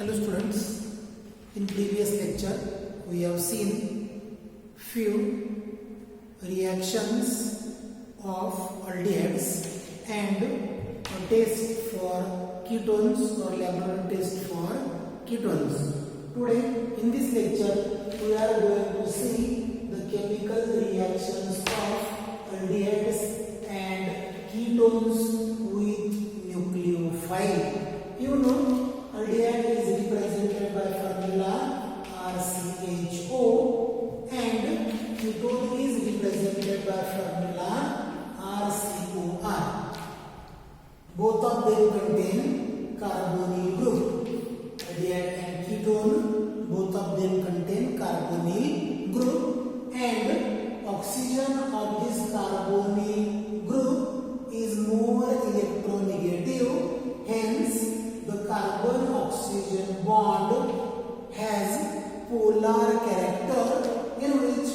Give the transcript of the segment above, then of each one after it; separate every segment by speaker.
Speaker 1: Hello students, in previous lecture we have seen few reactions of aldehydes and a test for ketones or laboratory test for ketones. Today in this lecture we are going to see the chemical reactions of aldehydes and ketones with nucleophile. You know, aldehyde is represented by formula RCHO and ketone is represented by formula RCOR. Both of them contain carbonyl group. Aldehyde and ketone, both of them contain carbonyl group, and oxygen of this carbonyl group is more electronegative. Hence, the carbon-oxygen bond has polar character in which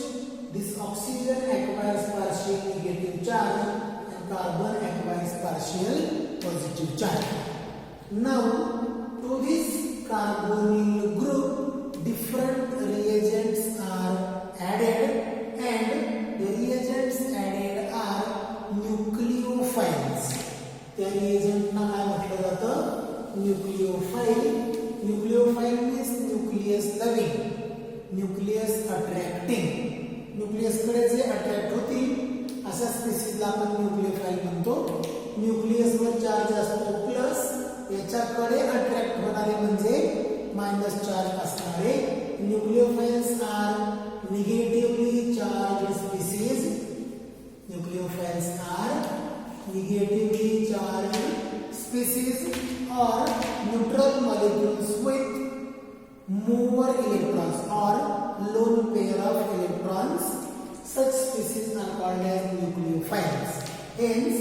Speaker 1: this oxygen acquires partial negative charge and carbon acquires partial positive charge. Now, to this carbonyl group, different reagents are added, and the reagents added are nucleophiles. त्या reagentना काय म्हटलं जातं? Nucleophile. Nucleophile means nucleus loving, nucleus attracting. Nucleus कडे जे attract होतील अशा स्पीसीजला आपण न्यूक्लियोफाइल म्हणतो. न्यूक्लियस वर चार्ज असतो प्लस, याच्याकडे अट्रॅक्ट होणारे म्हणजे मायनस चार्ज असणारे. Nucleophiles are negatively charged species. Nucleophiles are negatively charged species or neutral molecules with more electrons or lone pair of electrons. Such species are called as nucleophiles. Hence,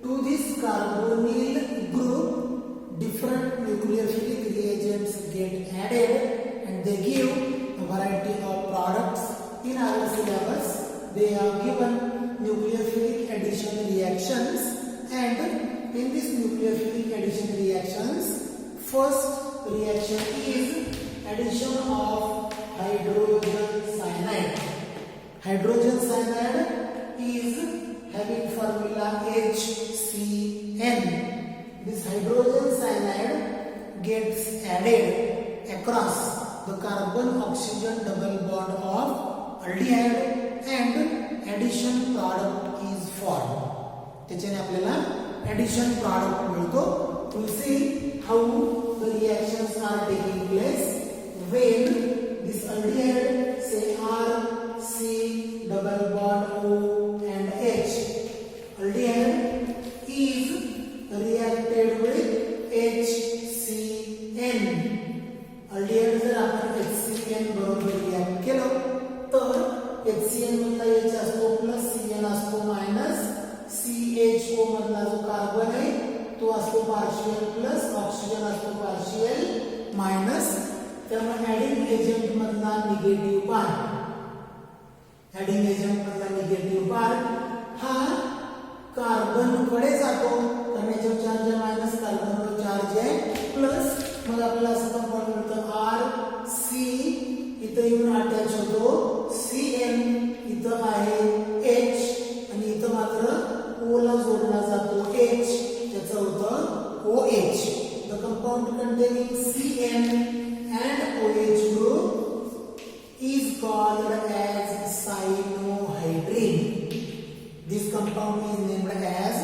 Speaker 1: to this carbonyl group, different nucleophilic reagents get added and they give a variety of products. In our syllabus, they are given nucleophilic addition reactions, and in this nucleophilic addition reactions, first reaction is addition of hydrogen cyanide. Hydrogen cyanide is having formula HCN. This hydrogen cyanide gets added across the carbon-oxygen double bond of aldehyde and addition product is formed. त्याच्याने आपल्याला addition product मिळतो. We'll see how the reactions are taking place when this aldehyde, say R, C, double bond O and H. Aldehyde is reacted with HCN. aldehyde जर आपण HCN बरोबर react केलं तर HCN मधला H असतो plus CN असतो minus, CHO मधला जो कार्बन आहे तो असतो पार्शियल प्लस, ऑक्सिजन असतो पार्शियल मायनस. त्यामुळे ऍडिंग एजंट मधला निगेटिव्ह पार्ट, ऍडिंग एजंट मधला निगेटिव्ह पार्ट हा कार्बन कडे जातो. करण्याचे चार्ज आहे मायनस, कार्बन वर चार्ज आहे प्लस. मग आपल्याला असं कंपाऊंड मिळतं RC, इथं येऊन अटॅच होतो CN, इथं आहे H आणि इथं मात्र O ला जोडला जातो H, त्याचं होतं OH. The compound containing CN and OH group is called as cyanohydrine. This compound is named as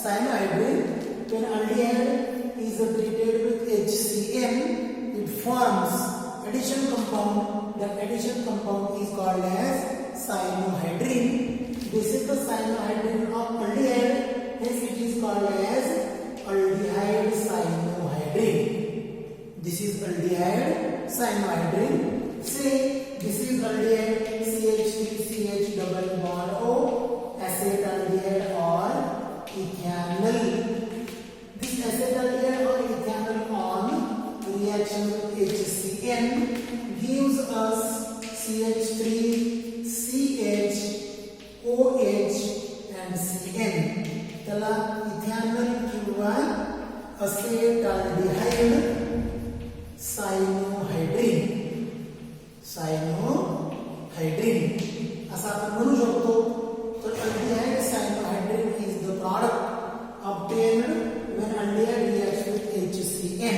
Speaker 1: cyanohydrine. When aldehyde is treated with HCN, it forms addition compound. That addition compound is called as cyanohydrine. This is the cyanohydrine of aldehyde. Hence it is called as aldehyde cyanohydrine. This is aldehyde cyanohydrine. Say this is aldehyde CH3CH double bond O, acetaldehyde or ethanol. This acetaldehyde or ethanol on reaction with HCN gives us CH3, CH, OH and CN. त्याला ethanal किंवा acetaldehyde cyanohydrin. Cyanohydrin असं आपण म्हणू शकतो. तर aldehyde cyanohydrin is the product obtained when aldehyde reacts with HCN.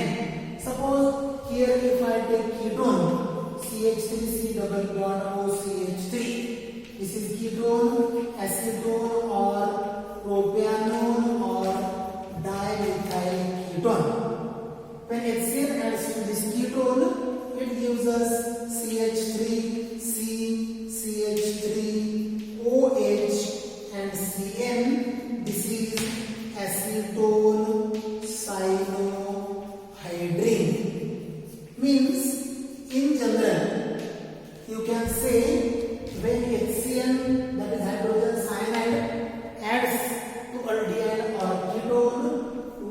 Speaker 1: Suppose here if I take ketone CH3C double bond OCH3, this is ketone, acetone or propanone or dimethyl ketone. When HCN adds to this ketone, it gives us CH3C, CH3OH and CN. This is acetone cyanohydrine. Means in general you can say when HCN, that is hydrogen cyanide, adds to aldehyde or ketone,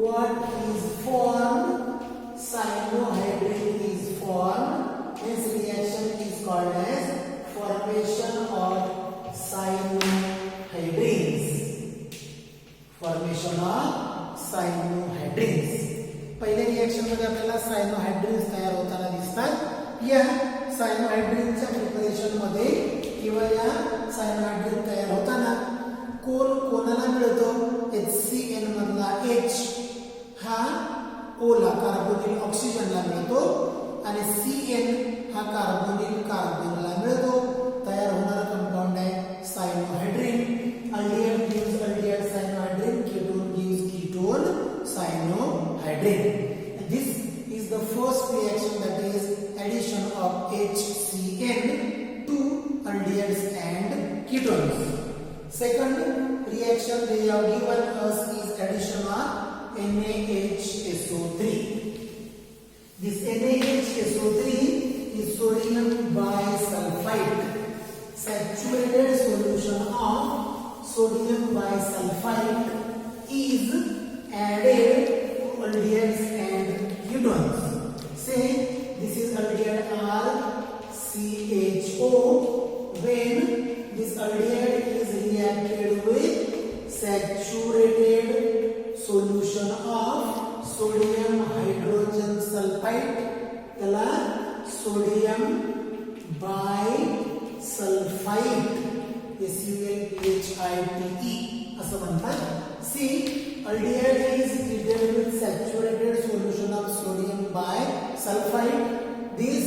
Speaker 1: what is formed? Cyanohydrine is formed. This reaction is called as formation of cyanohydrines. Formation of cyanohydrines. पहिल्या reaction मध्ये आपल्याला सायनोहायड्रीन्स तयार होताना दिसतात. या सायनोहायड्रीनच्या preparation मध्ये किंवा या सायनोहायड्रीन तयार होताना कोणाला मिळतो? HCN मधला H हा ओला कार्बोनिल ऑक्सिजनला मिळतो आणि CN हा कार्बोनिल कार्बनला मिळतो. तयार होणारा कंपाऊंड आहे cyanohydrin. Aldehyde gives aldehyde cyanohydrin, ketone gives ketone cyanohydrine. This is the first reaction, that is addition of HCN to aldehydes and ketones. Second reaction they have given us is addition of NaHSO3. This NaHSO3 is sodium bisulfite. Saturated solution of sodium bisulfite is added to aldehydes and ketones. Say this is aldehyde RCHO. When this aldehyde is reacted with saturated solution of sodium hydrogen sulfide, त्याला sodium bisulfite SULPHITE असं म्हणतात. See, aldehyde is treated with saturated solution of sodium bisulfite. This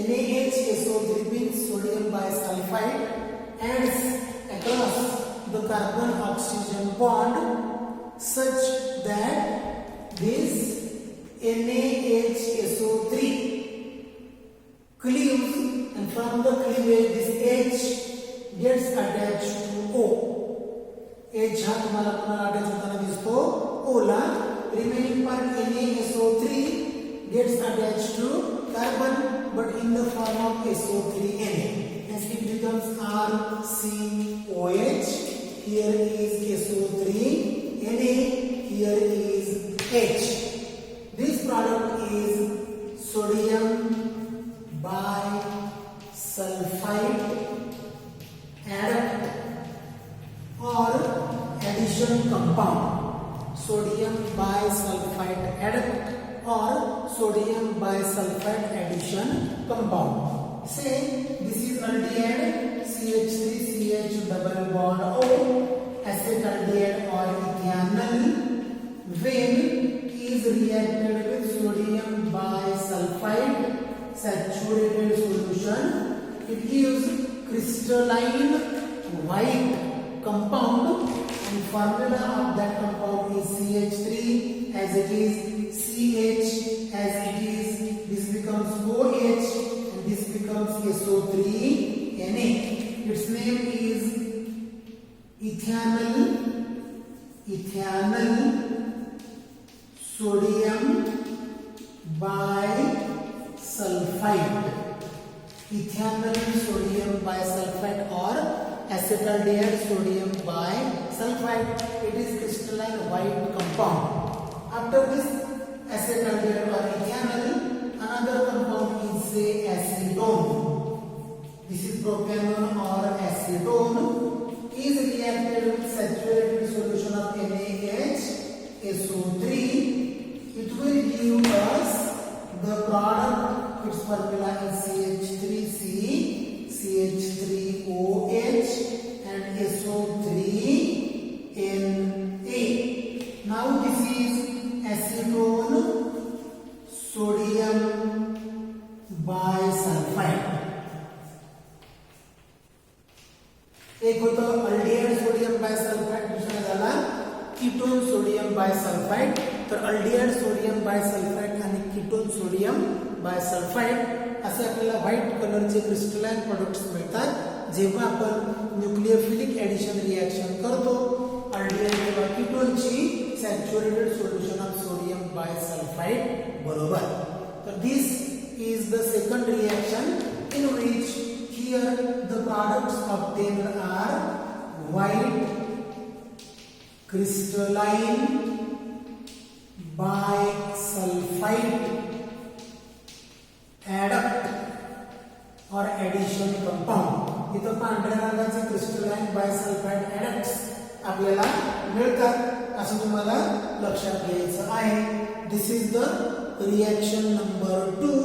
Speaker 1: NaHSO3 means sodium bisulfite adds across the carbon oxygen bond such that this NaHSO3 cleaves, and from the cleavage this H gets attached to O. H हा तुम्हाला पुन्हा attach होताना दिसतो O La. Remaining part NaSO3 gets attached to carbon but in the form of SO3Na. Hence it becomes RCOH. Here is SO3Na. Here is H. This product is sodium bisulfite adduct or addition compound. Sodium bisulfite adduct or sodium bisulfite addition compound. Say this is aldehyde CH3CH double bond O, acetaldehyde or ethanol. When is reacted with sodium bisulfite saturated solution, it gives crystalline white compound, and formula of that compound is CH3 as it is, CH as it is, this becomes OH and this becomes SO3Na. Its name is ethanol sodium bisulfite. Ethanol sodium bisulfite or acetaldehyde sodium bisulfite. It is crystalline white compound. After this acetaldehyde or ethanol, another compound is say acetone. This is propanone or acetone. Is reacted with saturated solution of NaHSO3. It will give us the product, its formula is CH3C, CH3OH and SO3Na. Now this is acetone sodium bisulfite. एक होतं aldehyde sodium bisulphide, दुसरा झाला ketone sodium bisulphide. तर aldehyde sodium bisulphide आणि ketone sodium bisulphide असे आपल्याला white कलरचे crystalline products मिळतात जेव्हा आपण न्यूक्लियोफिलिक एडिशन रिएक्शन करतो अल्डिहाइड किंवा कीटोनची saturated solution of sodium bisulphide बरोबर. तर this is the second reaction in which here the products obtained are white crystalline bisulfite adduct or addition compound. इथं पांढऱ्या रंगाचे क्रिस्टलाइन बायसल्फाइड ऍडक्ट्स आपल्याला मिळतात असं तुम्हाला लक्षात घ्यायचं आहे. This is the reaction number 2,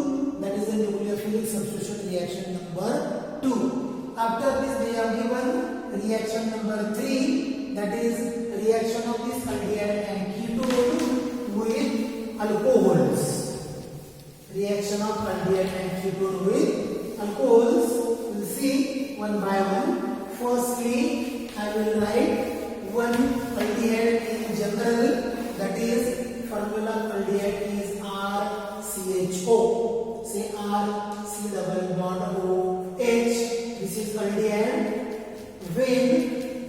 Speaker 1: that is the nucleophilic substitution reaction number 2. After this they have given reaction number 3, that is reaction of this aldehyde and ketone with alcohols. Reaction of aldehyde and ketone with alcohols. We'll see one by one. Firstly, I will write one aldehyde in general, that is formula of aldehyde is RCHO. Say R C double bond OH. This is aldehyde. When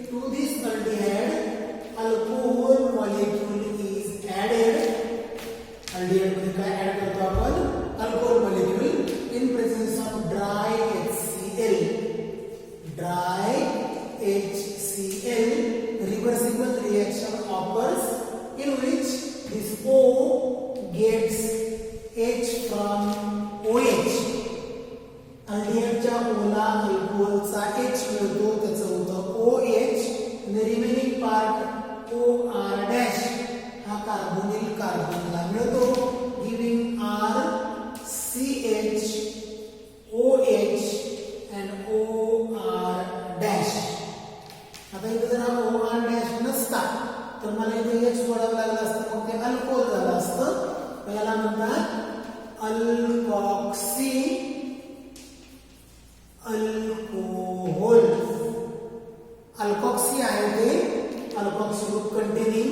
Speaker 1: to this aldehyde alcohol molecule is added, aldehyde मध्ये काय add करतो आपण alcohol molecule in presence of dry HCl. Dry HCl reversible reaction occurs in which this O gets H from OH. अल्डिहाइडच्या Ola अल्कोहोलचा H मिळतो, त्याचं होतं OH. Remaining part OR dash हा carbonyl कार्बनला मिळतो, giving R CH OH and OR dash. आता इथे जर हा OR dash नसता तर मला इथे H जोडावं लागलं असतं, मग ते अल्कोहोल झालं असतं. याला म्हणतात अल्कॉक्सी अल्कोहोल. अल्कॉक्सी आहे ते अल्कॉक्सी ग्रुप कंटेनिंग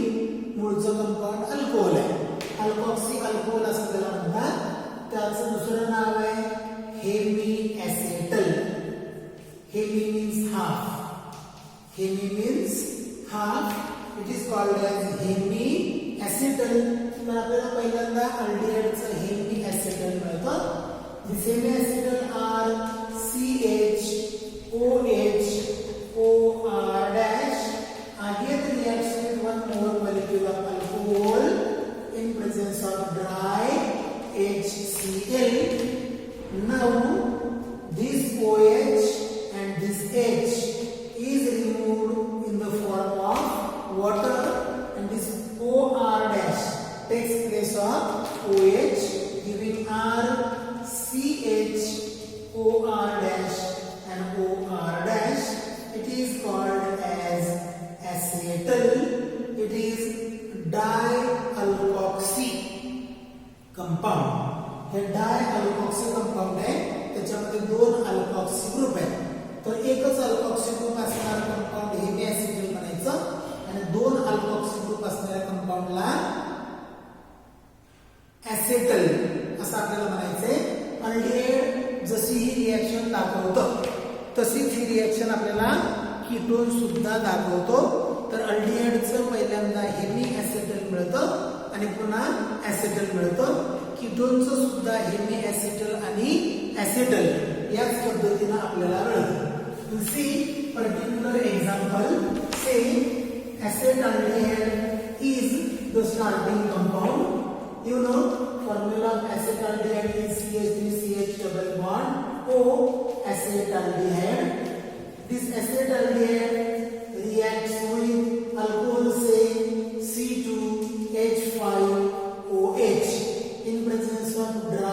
Speaker 1: मूळचं कंपाऊंड अल्कोहोल आहे. अल्कॉक्सी अल्कोहोल असं त्याला म्हणतात. त्याचं दुसरं नाव आहे hemiacetal. Hemi means half. Hemi means half. It is called as hemiacetal. तर आपल्याला पहिल्यांदा अल्डिहाइडचं हेमी ॲसेटल मिळतं. This hemiacetal R CH OH OR dash. Again the reaction with one more molecule of alcohol in presence of dry HCl. Now this OH and this H is removed in the form of water and this OR dash takes place of OH, giving R CH OR dash and OR dash. It is called as acetal. It is dialkoxy compound. हे dialkoxy compound आहे, त्याच्यामध्ये दोन alkoxy group आहेत. तर एकच alkoxy group असणारा compound hemiacetal म्हणायचं आणि दोन अल्कोक्सी ग्रुप असणाऱ्या कंपाऊंडला ॲसेटल असं आपल्याला म्हणायचंय. अल्डिहाइड जशी ही रिएक्शन दाखवतं तशीच ही रिएक्शन आपल्याला कीटोन सुद्धा दाखवतो. तर अल्डिहाइडचं पहिल्यांदा हेमी ॲसेटल मिळतं आणि पुन्हा ॲसेटल मिळतं. कीटोनचं सुद्धा हेमी ॲसेटल आणि ॲसेटल याच पद्धतीने आपल्याला मिळतं. You see particular example. Say acetaldehyde is the starting compound. You know formula of acetaldehyde is CH3CH double bond O acetaldehyde. This acetaldehyde reacts with alcohol say C2H5OH in presence of dry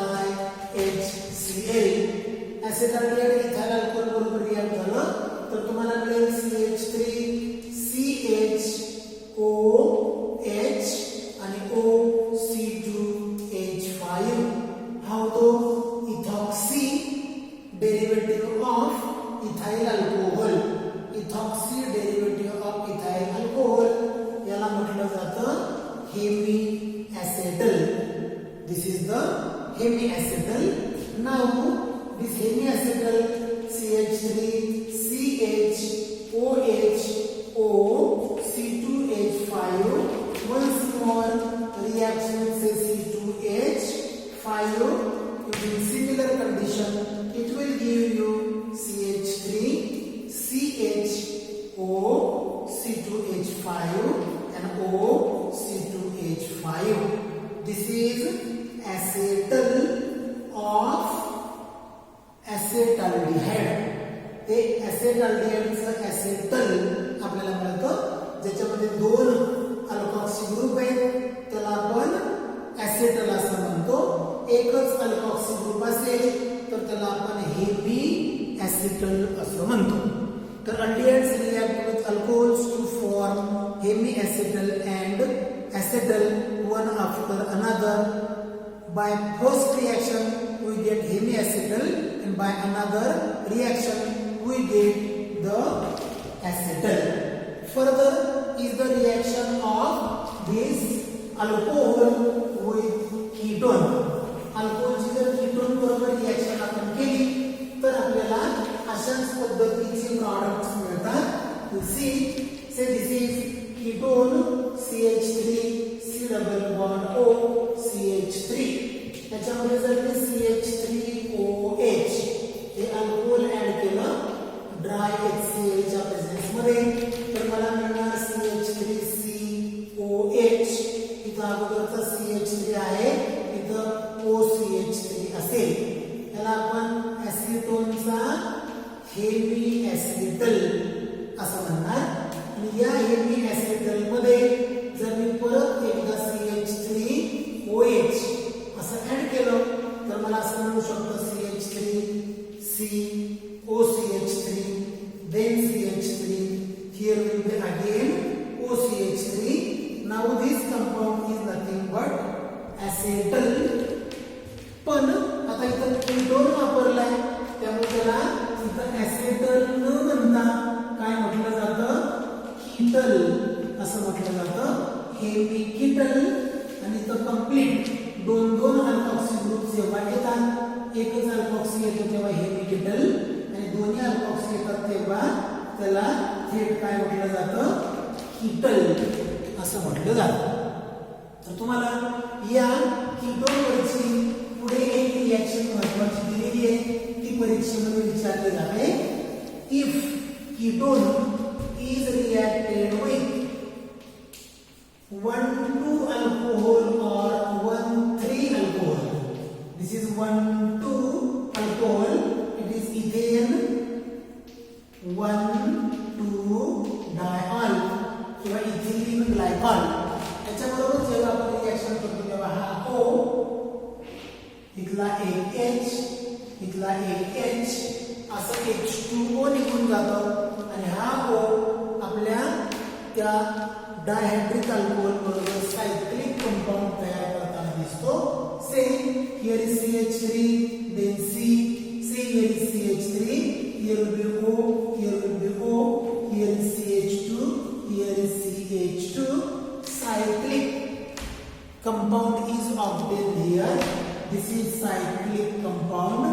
Speaker 1: hemiacetal. This is the hemiacetal. Now this hemiacetal CH3CH OH O C2H5 once more reaction with C2H5 in similar condition it will give you CH3CHO C2H5 and O C2H5. This is acetal of acetaldehyde. ते acetaldehydeचं acetal आपल्याला मिळतं ज्याच्यामध्ये दोन alkoxy group आहेत त्याला आपण acetal असं म्हणतो. एकच अल्कोक्सी ग्रुप असेल तर त्याला आपण hemiacetal असं म्हणतो. तर aldehydes react with alcohols to form hemiacetal and acetal one after another. By first reaction we get hemiacetal and by another reaction we get the acetal. Further is the reaction of this alcohol with ketone. Alcohol ची जर ketone बरोबर reaction आपण केली तर आपल्याला अशाच पद्धतीचे products मिळतात. You see, say this is ketone CH3 C double bond O CH3. त्याच्यामध्ये जर मी CH3OH हे अल्कोहोल ऍड केलं ड्राय HCl च्या प्रेझेन्स मध्ये तर मला मिळणार CH3COH. इथं अगोदरचा CH3 आहे इथं OCH3 असेल. याला आपण ऍसिटोनचा हेमिऍसिटल असं म्हणणार. आणि या हेमिऍसिटल मध्ये जर मी परत एकदा CH3OH असं ऍड केलं तर मला असं मिळू शकतं CH3COCH3 then CH3 here will be again OCH3. now this compound is nothing but acetal. पण आता इथं ketone वापरलाय त्यामुळे त्याला इथं acetal न म्हणता काय म्हटलं जातं कीटल असं म्हटलं जातं हेमिकीटल. आणि इथं कंप्लीट दोन दोन अल्कोक्सी ग्रुप जेव्हा येतात एकच अल्कोक्सी येतो तेव्हा हेमिकीटल आणि दोन्ही अल्कोक्सी येतात तेव्हा त्याला थेट काय म्हटलं जातं कीटल असं म्हटलं जातं. तर तुम्हाला या कीटोन वरची पुढे एक रिएक्शन महत्त्वाची दिलेली आहे ती परीक्षेमध्ये विचारली जाते. If ketone is reacted with 1,2 alcohol or 1,3 alcohol. This is 1,2 alcohol. It is ethane 1,2 diol किंवा इथिलीन ग्लायकॉल. त्याच्याबरोबर जेव्हा आपण रिएक्शन करतो तेव्हा हा O इथला एक H इथला एक H असं H2O निघून जातो आणि हा O आपल्या त्या डायहायड्रिक अल्कोहोल बरोबर सायक्लिक कंपाउंड तयार करताना दिसतो. से here is CH3 then C here is CH3 here will be O here will be O here is CH2 here is CH2. cyclic compound is obtained here. This is cyclic compound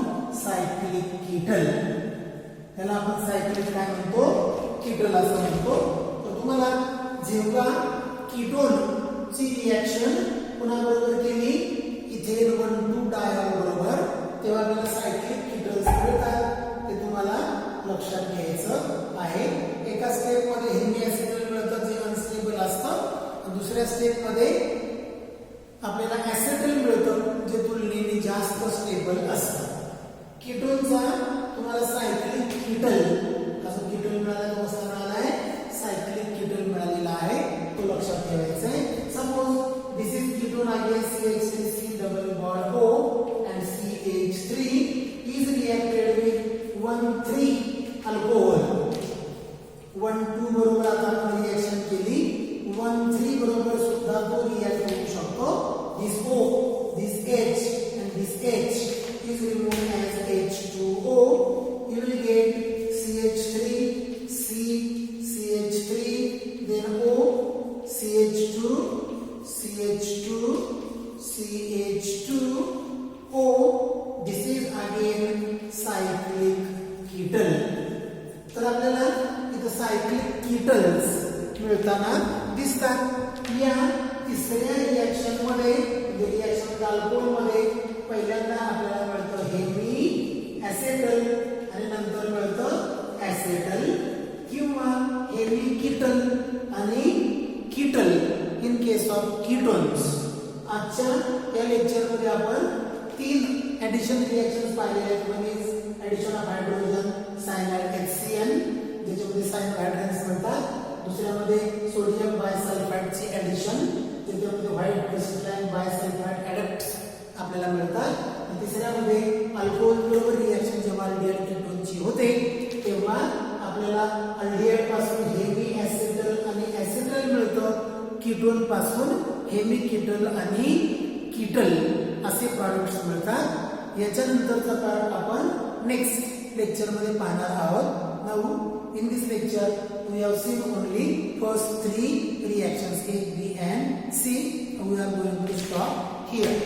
Speaker 1: cyclic ketal. त्याला आपण cyclic काय म्हणतो कीटल असं म्हणतो. तर तुम्हाला जेव्हा ketone ची रिएक्शन कोणाबरोबर केली इथेन 1,2 डायॉल बरोबर तेव्हा आपल्याला सायक्लिक कीटल्स मिळतात. ते तुम्हाला लक्षात घ्यायचं आहे. एका स्टेप मध्ये हेमिऍसिटल मिळतं जे अनस्टेबल असतं आणि दुसऱ्या स्टेप मध्ये आपल्याला ऍसिटल मिळतं जे तुलनेने जास्त स्टेबल असतं. कीटोनचा तुम्हाला सायक्लिक कीटल असं कीटल मिळाला तो कसा मिळाला आहे सायक्लिक कीटल मिळालेला आहे तो लक्षात ठेवायचा आहे. सपोज दिस इज कीटोन आहे CH3C double bond O and CH3 is reacted with 1,3 alcohol. 1,2 बरोबर आता आपण रिएक्शन केली 1,3 बरोबर सुद्धा तो रिएक्ट होऊ शकतो. This O, this H and this H is removed as H2O. You will get CH3 C CH3 then O CH2 CH2 CH2O. This is again cyclic ketal. तर आपल्याला इथं सायक्लिक कीटल्स मिळताना दिसतात. या तिसऱ्या रिएक्शन मध्ये म्हणजे रिएक्शन अल्कोहोल मध्ये पहिल्यांदा आपल्याला मिळतं हेवी ऍसेटल आणि नंतर मिळतं ऍसेटल किंवा हेवी कीटल आणि कीटल इन केस ऑफ कीटोन्स. आजच्या या लेक्चर मध्ये आपण 3 ऍडिशन रिएक्शन्स पाहिलेले आहेत. म्हणजे addition of hydrogen cyanide HCl ज्याच्यामध्ये सायनोहायड्रेट्स मिळतात. दुसऱ्यामध्ये सोडियम बायसल्फाइडची ऍडिशन ज्याच्यामध्ये व्हाईट क्रिस्टलाइन बायसल्फाइड ऍडॅप्ट्स आपल्याला मिळतात. आणि तिसऱ्यामध्ये अल्कोहोल बरोबर रिएक्शन जेव्हा अल्डिहाइड कीटोनची होते तेव्हा आपल्याला अल्डिहाइड पासून हेवी ऍसेटल आणि ऍसेटल मिळतं. कीटोन पासून हेवी कीटल आणि कीटल असे प्रॉडक्ट्स मिळतात. याच्यानंतरचा पार्ट आपण नेक्स्ट लेक्चर मध्ये पाहणार आहोत. Now in this lecture we have seen only first 3 reactions A, B and C. We are going to stop here.